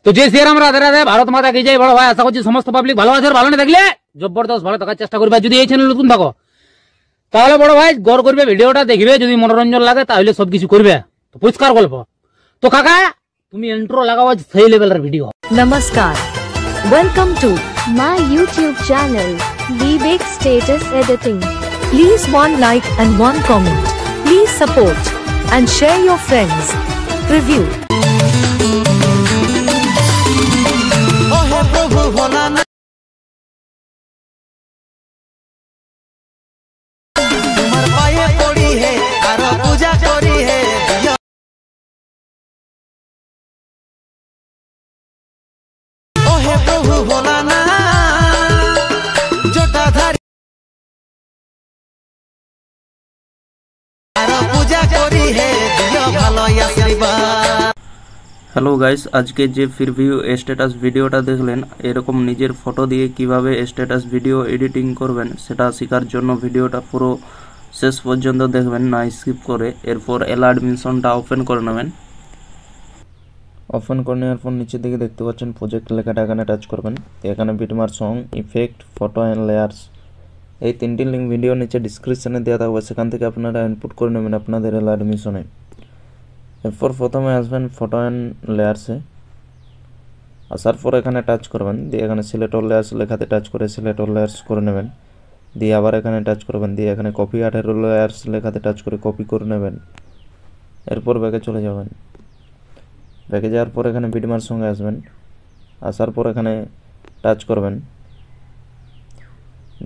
তো যে শ্রীরাম রাধে রাধে, ভারত মাতা কি জয়। বড় ভাই আশা করছি সমস্ত পাবলিক ভালো আছে, ভালো না থাকলে জবরদস্ত ভালো থাকার চেষ্টা করবে। যদি এই চ্যানেল নতুন থাকো তাহলে বড় ভাই গড় করবে, ভিডিওটা দেখবে, যদি মনোরঞ্জন লাগে তাহলে সবকিছু করবে। তো পরিষ্কার গল্প। তো কাকা তুমি ইন্ট্রো লাগাও, সেই লেভেলের video. Namaskar. Welcome to my YouTube channel, Vivek Status Editing. please one like and one comment. Please support and share your friends. Review. Hello guys, আজকে যে প্রিভিউ স্ট্যাটাস ভিডিওটা দেখলেন, এরকম নিজের ফটো দিয়ে কিভাবে স্ট্যাটাস ভিডিও এডিটিং করবেন সেটা শেখার জন্য ভিডিওটা পুরো শেষ পর্যন্ত দেখবেন, না স্কিপ করে। এরপর অ্যালার্ট মেনশনটা ওপেন করে নেবেন। ওপেন করে নেওয়ার পর নিচের দিকে দেখতে পাচ্ছেন প্রজেক্ট লেখাটা, এখানে টাচ করবেন। এখানে বিটমার্ক, song, effect, photo and layers, এই তিনটি লিঙ্ক ভিডিও নিচে ডিসক্রিপশানে দেওয়া থাকবে, সেখান থেকে আপনারা ইনপুট করে নেবেন আপনাদের অ্যালার্ট মেনশনে। এরপর প্রথমে আসবেন ফটো অ্যান্ড লেয়ার্সে। আসার পর এখানে টাচ করবেন, দিয়ে এখানে সিলেক্ট অল লেয়ার্স লেখাতে টাচ করে সিলেক্ট অল লেয়ার্স করে নেবেন। দিয়ে আবার এখানে টাচ করবেন, দিয়ে এখানে কপি 18 লেয়ার্স লেখাতে টাচ করে কপি করে নেবেন। এরপর ব্যাকে চলে যাবেন। ব্যাকে যাওয়ার পর এখানে বিটমার্ক সঙ্গে আসবেন। আসার পর এখানে টাচ করবেন,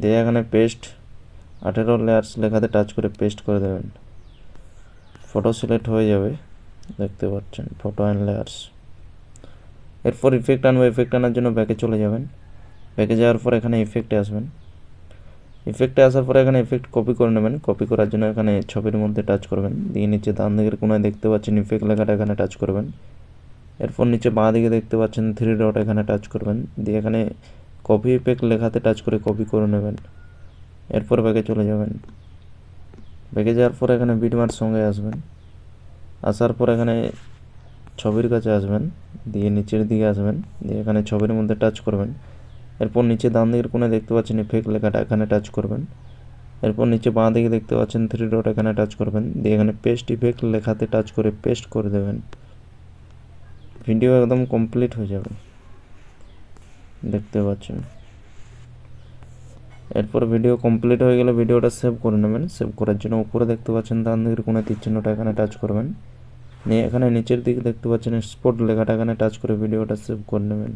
দিয়ে এখানে পেস্ট 18 লেয়ার্স লেখাতে টাচ করে পেস্ট করে দেবেন। ফটো সিলেক্ট হয়ে যাবে, দেখতে পাচ্ছেন ফটো অ্যান্ড লেয়ার্স। এরপর ইফেক্ট আনবো, ইফেক্ট আনার জন্য ব্যাকে চলে যাবেন। ব্যাকে যাওয়ার পর এখানে ইফেক্টে আসবেন। ইফেক্টে আসার পর এখানে ইফেক্ট কপি করে নেবেন। কপি করার জন্য এখানে ছবির মধ্যে টাচ করবেন, দিয়ে নিচে ডান দিকের কোনায় দেখতে পাচ্ছেন ইফেক্ট লেখাটা, এখানে টাচ করবেন। এরপর নিচে বাঁ দিকে দেখতে পাচ্ছেন 3 ডট, এখানে টাচ করবেন। দিয়ে এখানে কপি ইফেক্ট লেখাতে টাচ করে কপি করে নেবেন। এরপর ব্যাকে চলে যাবেন। ব্যাকে যাওয়ার পর এখানে বিটমার্ক সঙ্গে আসবেন। আসার পর এখানে ছবির কাছে আসবেন, দিয়ে নিচের দিকে আসবেন, দিয়ে এখানে ছবির মধ্যে টাচ করবেন। এরপর নিচে ডান দিকের কোণে দেখতে পাচ্ছেন ইফেক্ট লেখাটা, এখানে টাচ করবেন। এরপর নিচে বাঁ দিকে দেখতে পাচ্ছেন 3 ডট, এখানে টাচ করবেন। দিয়ে এখানে পেস্ট ইফেক্ট লেখাতে টাচ করে পেস্ট করে দেবেন। ভিডিও একদম কমপ্লিট হয়ে যাবে, দেখতে পাচ্ছেন। এরপর ভিডিও কমপ্লিট হয়ে গেলে ভিডিওটা সেভ করে নেবেন। সেভ করার জন্য উপরে দেখতে পাচ্ছেন ডান দিকের কোণে তীর চিহ্নটা, এখানে টাচ করবেন। নিয়ে এখানে নিচের দিকে দেখতে পাচ্ছেন স্পট লেখাটা, এখানে টাচ করে ভিডিওটা সেভ করে নেবেন।